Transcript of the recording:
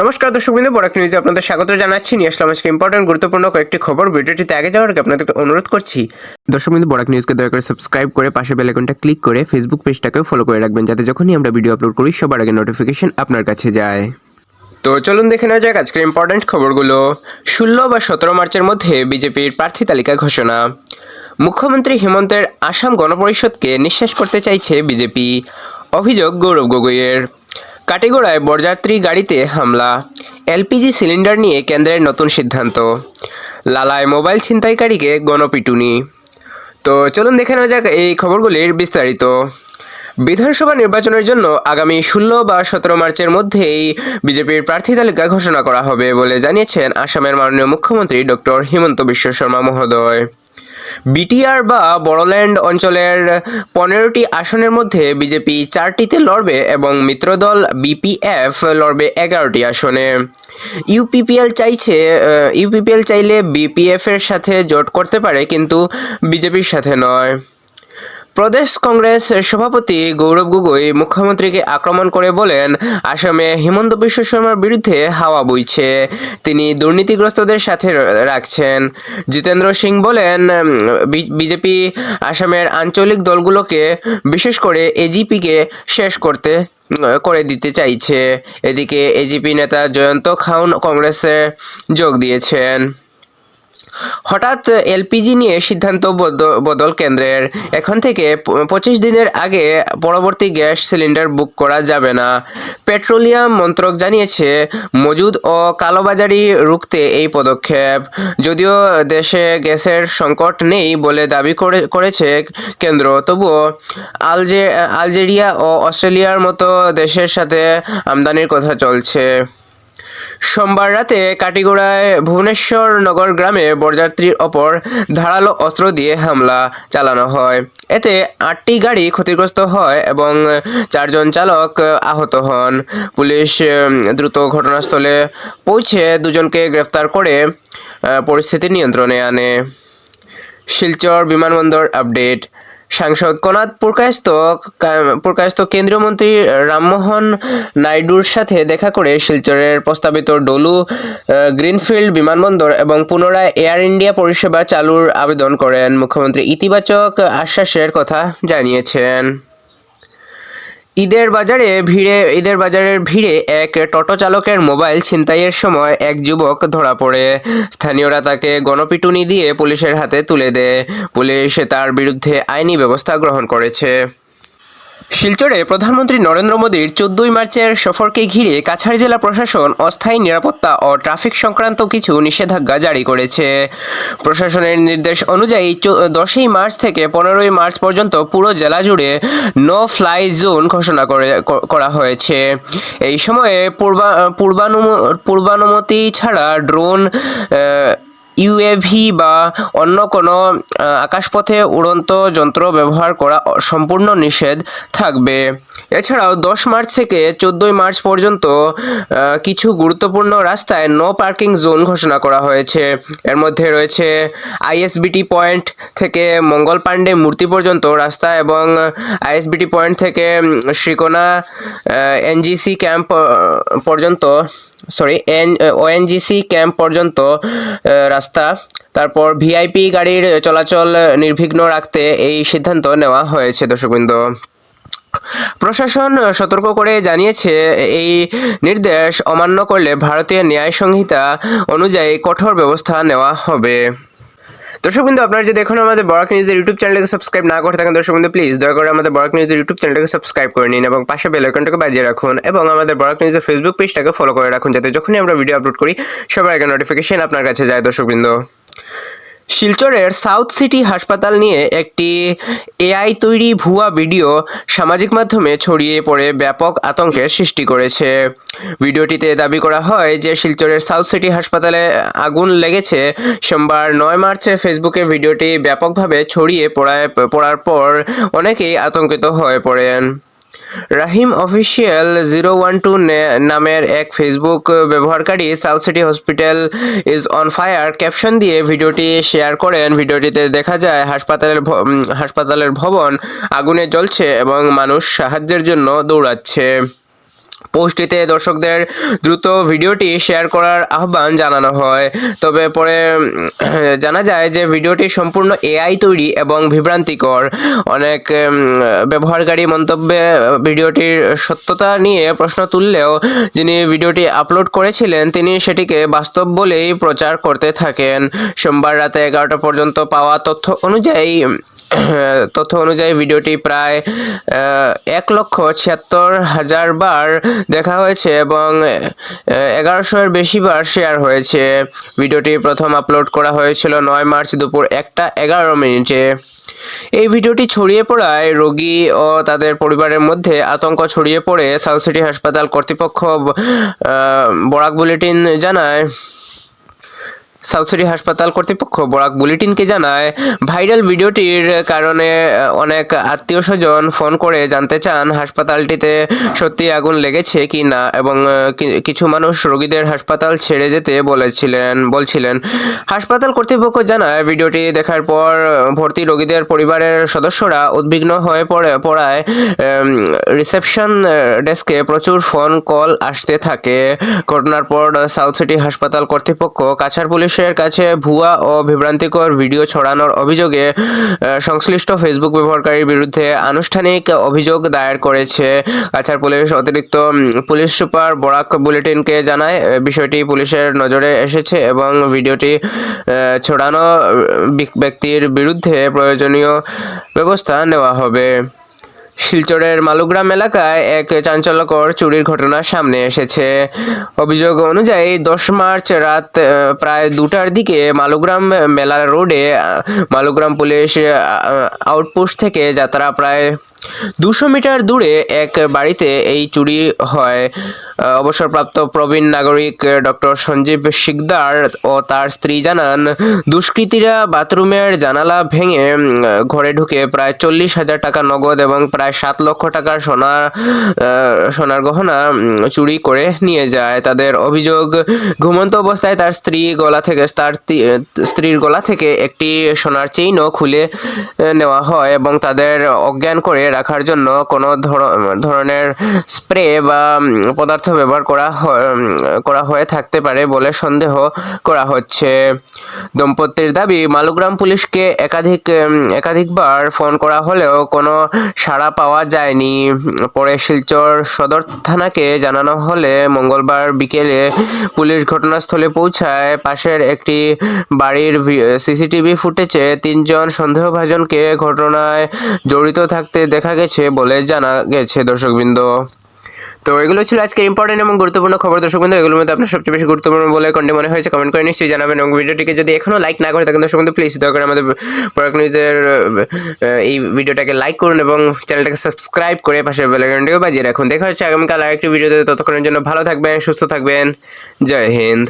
নমস্কার দর্শকবৃন্দ, বরাক নিউজে আপনাদের স্বাগত জানাচ্ছি। নিয়ে আসলাম আজকে ইম্পর্টেন্ট গুরুত্বপূর্ণ কয়েকটি খবর। ভিডিওটিতে আগে যাওয়ার আগে আপনাদেরকে অনুরোধ করছি দর্শকবৃন্দ, বরাক নিউজকে দয়া করে সাবস্ক্রাইব করে পাশে বেল আইকনটা ক্লিক করে ফেসবুক পেজটাকেও ফলো করে রাখবেন, যাতে যখনই আমরা ভিডিও আপলোড করি সবার আগে নোটিফিকেশন আপনার কাছে যায়। তো চলুন দেখে নেওয়া যাক আজকের ইম্পর্টেন্ট খবরগুলো। 16 বা 17 মার্চের মধ্যে বিজেপির প্রার্থী তালিকা ঘোষণা। মুখ্যমন্ত্রী হেমন্তের আসাম গণপরিষদকে নিঃশেষ করতে চাইছে বিজেপি, অভিযোগ গৌরব গগৈয়ের। কাটিগড়ায় বরযাত্রী গাড়িতে হামলা, এলপিজি সিলিন্ডার নিয়ে কেন্দ্রের নতুন সিদ্ধান্ত। লালায় মোবাইল ছিনতাইকারীকে গণপিটুনি। তো চলুন দেখে নেওয়া যাক এই খবরগুলির বিস্তারিত। বিধানসভা নির্বাচনের জন্য আগামী 16 বা 17 মার্চের মধ্যেই বিজেপির প্রার্থী তালিকা ঘোষণা করা হবে বলে জানিয়েছেন আসামের মাননীয় মুখ্যমন্ত্রী ডক্টর হিমন্ত বিশ্ব শর্মা মহোদয়। বিটিআর বা বড়োল্যান্ড অঞ্চলের 15টি আসনের মধ্যে বিজেপি 4টিতে লড়বে এবং মিত্রদল বিপিএফ লড়বে 11টি আসনে। ইউপিপিএল চাইলে বিপিএফ এর সাথে জোট করতে পারে, কিন্তু বিজেপির সাথে নয়। প্রদেশ কংগ্রেস সভাপতি গৌরব গগৈ মুখ্যমন্ত্রীকে আক্রমণ করে বলেন, আসামে হিমন্ত বিশ্ব শর্মার বিরুদ্ধে হাওয়া বইছে, তিনি দুর্নীতিগ্রস্তদের সাথে রাখছেন। জিতেন্দ্র সিং বলেন, বিজেপি আসামের আঞ্চলিক দলগুলোকে, বিশেষ করে এজিপিকে শেষ করে দিতে চাইছে। এদিকে এজিপি নেতা জয়ন্ত খাউন কংগ্রেসে যোগ দিয়েছেন। হঠাৎ এলপিজি নিয়ে সিদ্ধান্ত বদল কেন্দ্রের। এখন থেকে 25 দিনের আগে পরবর্তী গ্যাস সিলিন্ডার বুক করা যাবে না। পেট্রোলিয়াম মন্ত্রক জানিয়েছে, মজুদ ও কালোবাজারি রুখতে এই পদক্ষেপ। যদিও দেশে গ্যাসের সংকট নেই বলে দাবি করেছে কেন্দ্র, তবুও আলজেরিয়া ও অস্ট্রেলিয়ার মতো দেশের সাথে আমদানির কথা চলছে। সোমবার রাতে কাটিগড়ায় ভুবনেশ্বর নগর গ্রামে বরযাত্রীর ওপর ধারালো অস্ত্র দিয়ে হামলা চালানো হয়। এতে 8টি গাড়ি ক্ষতিগ্রস্ত হয় এবং 4 জন চালক আহত হন। পুলিশ দ্রুত ঘটনাস্থলে পৌঁছে 2 জনকে গ্রেফতার করে পরিস্থিতি নিয়ন্ত্রণে আনে। শিলচর বিমানবন্দর আপডেট। সাংসদ কনাদ পুরকায়স্থ কেন্দ্রীয় মন্ত্রী রামমোহন নাইডুর সাথে দেখা করে শিলচরের প্রস্তাবিত ডলু গ্রিনফিল্ড বিমানবন্দর এবং পুনরায় এয়ার ইন্ডিয়া পরিষেবা চালুর আবেদন করেন। মুখ্যমন্ত্রী ইতিবাচক আশ্বাসের কথা জানিয়েছেন। ঈদের বাজারের ভিড়ে এক টোটো চালকের মোবাইল ছিনতাইয়ের সময় এক যুবক ধরা পড়ে। স্থানীয়রা তাকে গণপিটুনি দিয়ে পুলিশের হাতে তুলে দেয়। পুলিশ তার বিরুদ্ধে আইনি ব্যবস্থা গ্রহণ করেছে। শিলচরে প্রধানমন্ত্রী নরেন্দ্র মোদীর 14 মার্চের সফরকে ঘিরে কাছাড় জেলা প্রশাসন অস্থায়ী নিরাপত্তা ও ট্রাফিক সংক্রান্ত কিছু নিষেধাজ্ঞা জারি করেছে। প্রশাসনের নির্দেশ অনুযায়ী 10 মার্চ থেকে 15 মার্চ পর্যন্ত পুরো জেলা জুড়ে নো ফ্লাই জোন ঘোষণা করা হয়েছে। এই সময়ে পূর্বানুমতি ছাড়া ড্রোন, ইউএভি বা অন্য কোনো আকাশপথে উড়ন্ত যন্ত্র ব্যবহার করা সম্পূর্ণ নিষেধ থাকবে। এছাড়াও 10 মার্চ থেকে 14 মার্চ পর্যন্ত কিছু গুরুত্বপূর্ণ রাস্তায় নো পার্কিং জোন ঘোষণা করা হয়েছে। এর মধ্যে রয়েছে আইএসবিটি পয়েন্ট থেকে মঙ্গল পাণ্ডে মূর্তি পর্যন্ত রাস্তা এবং আইএসবিটি পয়েন্ট থেকে শ্রীকোনা এনজিসি ক্যাম্প পর্যন্ত ওএনজিসি ক্যাম্প পর্যন্ত রাস্তা। তারপর ভিআইপি গাড়ির চলাচল নির্বিঘ্ন রাখতে এই সিদ্ধান্ত নেওয়া হয়েছে। দর্শকবৃন্দ, প্রশাসন সতর্ক করে জানিয়েছে, এই নির্দেশ অমান্য করলে ভারতীয় ন্যায় সংহিতা অনুযায়ী কঠোর ব্যবস্থা নেওয়া হবে। দর্শকবৃন্দ, আপনারা যদি এখন আমাদের বরাক নিউজের ইউটিউব চ্যানেলকে সাবস্ক্রাইব না করে থাকেন, দর্শকবৃন্দ প্লিজ দয়া করে আমাদের বরাক নিউজের ইউটিউব চ্যানেলটাকে সাবস্ক্রাইব করে নিন এবং পাশে বেল আইকনটাকে বাজিয়ে রাখুন এবং আমাদের বরাক নিউজের ফেসবুক পেজটাকে ফলো করে রাখুন, যাতে যখনই আমরা ভিডিও আপলোড করি সবার আগে নোটিফিকেশন আপনার কাছে যায়। দর্শকবৃন্দ, শিলচরের সাউথ সিটি হাসপাতাল নিয়ে একটি এআই তৈরি ভুয়া ভিডিও সামাজিক মাধ্যমে ছড়িয়ে পড়ে ব্যাপক আতঙ্কের সৃষ্টি করেছে। ভিডিওটিতে দাবি করা হয় যে শিলচরের সাউথ সিটি হাসপাতালে আগুন লেগেছে। সোমবার 9 মার্চে ফেসবুকে ভিডিওটি ব্যাপকভাবে ছড়িয়ে পড়ার পর অনেকেই আতঙ্কিত হয়ে পড়েন। রাহিম অফিসিয়াল 012 নামের এক ফেসবুক ব্যবহারকারী south city hospital is on fire caption দিয়ে ভিডিওটি শেয়ার করেন। ভিডিওটিতে দেখা যায় হাসপাতালের ভবন আগুনে জ্বলছে এবং মানুষ সাহায্যের জন্য দৌড়াচ্ছে। পোস্টটিতে দর্শকদের দ্রুত ভিডিওটি শেয়ার করার আহ্বান জানানো হয়। তবে পরে জানা যায় যে ভিডিওটি সম্পূর্ণ এআই তৈরি এবং বিভ্রান্তিকর। অনেক ব্যবহারকারী মন্তব্যে ভিডিওটির সত্যতা নিয়ে প্রশ্ন তুললেও যিনি ভিডিওটি আপলোড করেছিলেন তিনি সেটিকে বাস্তব বলেই প্রচার করতে থাকেন। সোমবার রাতে 11টা পর্যন্ত পাওয়া তথ্য অনুযায়ী ভিডিওটি প্রায় 1,76,000 বার দেখা হয়েছে এবং 1100-এর বেশি বার শেয়ার হয়েছে। ভিডিওটি প্রথম আপলোড করা হয়েছিল 9 মার্চ দুপুর 1:11 এই ভিডিওটি ছড়িয়ে পড়ায় রোগী ও তাদের পরিবারের মধ্যে আতঙ্ক ছড়িয়ে পড়ে। সাউথ সিটি হাসপাতাল কর্তৃপক্ষ বরাক বুলেটিনকে জানায় ভাইরাল ভিডিওটির কারণে অনেক আত্মীয় স্বজন ফোন করে জানতে চান হাসপাতালটিতে সত্যি আগুন লেগেছে কি না এবং কিছু মানুষ রোগীদের হাসপাতাল ছেড়ে যেতে বলছিলেন। হাসপাতাল কর্তৃপক্ষ জানায় ভিডিওটি দেখার পর ভর্তি রোগীদের পরিবারের সদস্যরা উদ্বিগ্ন হয়ে পড়ায় রিসেপশন ডেস্কে প্রচুর ফোন কল আসতে থাকে। ঘটনার পর সাউথ সিটি হাসপাতাল কর্তৃপক্ষ কাছাড় পুলিশের কাছে ভুয়া ও বিভ্রান্তিকর ভিডিও ছড়ানোর অভিযোগে সংশ্লিষ্ট ফেসবুক ব্যবহারকারীর বিরুদ্ধে আনুষ্ঠানিক অভিযোগ দায়ের করেছে। কাছাড় পুলিশ অতিরিক্ত পুলিশ সুপার বরাক বুলেটিনকে জানায় বিষয়টি পুলিশের নজরে এসেছে এবং ভিডিওটি ছড়ানো ব্যক্তির বিরুদ্ধে প্রয়োজনীয় ব্যবস্থা নেওয়া হবে। শিলচরের মালুগ্রাম এলাকায় এক চাঞ্চল্যকর চুরির ঘটনা সামনে এসেছে। অভিযোগ অনুযায়ী 10 মার্চ রাত প্রায় 2টার দিকে মালুগ্রাম মেলা রোডে মালুগ্রাম পুলিশ আউটপোস্ট থেকে যাত্রা প্রায় 200 মিটার দূরে এক বাড়িতে এই চুরি হয়। অবসরপ্রাপ্ত প্রবীণ নাগরিক ডক্টর সঞ্জীব শিকদার ও তার স্ত্রী জানান দুষ্কৃতীরা বাথরুমের জানালা ভেঙে ঘরে ঢুকে প্রায় 40,000 টাকা নগদ এবং প্রায় 7 লক্ষ টাকার সোনার গহনা চুরি করে নিয়ে যায়। তাদের অভিযোগ ঘুমন্ত অবস্থায় তার স্ত্রীর গলা থেকে একটি সোনার চেইনও খুলে নেওয়া হয় এবং তাদের অজ্ঞান করে রাখার জন্য কোনো ধরনের স্প্রে বা পদার্থ ব্যবহার করা হয়ে থাকতে পারে বলে সন্দেহ করা হচ্ছে। দম্পতির দাবি মালুগ্রাম পুলিশকে একাধিকবার ফোন করা হলেও কোনো সাড়া পাওয়া যায়নি। পরে শিলচর সদর থানাকে জানানো হলে মঙ্গলবার বিকেলে পুলিশ ঘটনাস্থলে পৌঁছায়। পাশের একটি বাড়ির সিসিটিভি ফুটেজে 3 জন সন্দেহভাজনকে ঘটনায় জড়িত থাকতে দেখা গেছে বলে জানা গেছে। দর্শকবৃন্দ, তো এগুলো ছিল আজকের ইম্পর্টেন্ট এবং গুরুত্বপূর্ণ খবর। দর্শকবৃন্দ, এগুলোর মধ্যে আপনার সবচেয়ে বেশি গুরুত্বপূর্ণ বলে কোনটি মনে হয়েছে কমেন্ট করে নিশ্চয়ই জানাবেন এবং ভিডিওটিকে যদি এখনও লাইক না করে থাকেন দর্শকবৃন্দ প্লিজ দয়া করে আমাদের বরাক নিউজের এই ভিডিওটাকে লাইক করুন এবং চ্যানেলটাকে সাবস্ক্রাইব করে পাশে বেল আইকনটিও বাজিয়ে রাখুন। দেখা হচ্ছে আগামীকাল আরেকটি ভিডিওতে। ততক্ষণের জন্য ভালো থাকবেন, সুস্থ থাকবেন। জয় হিন্দ।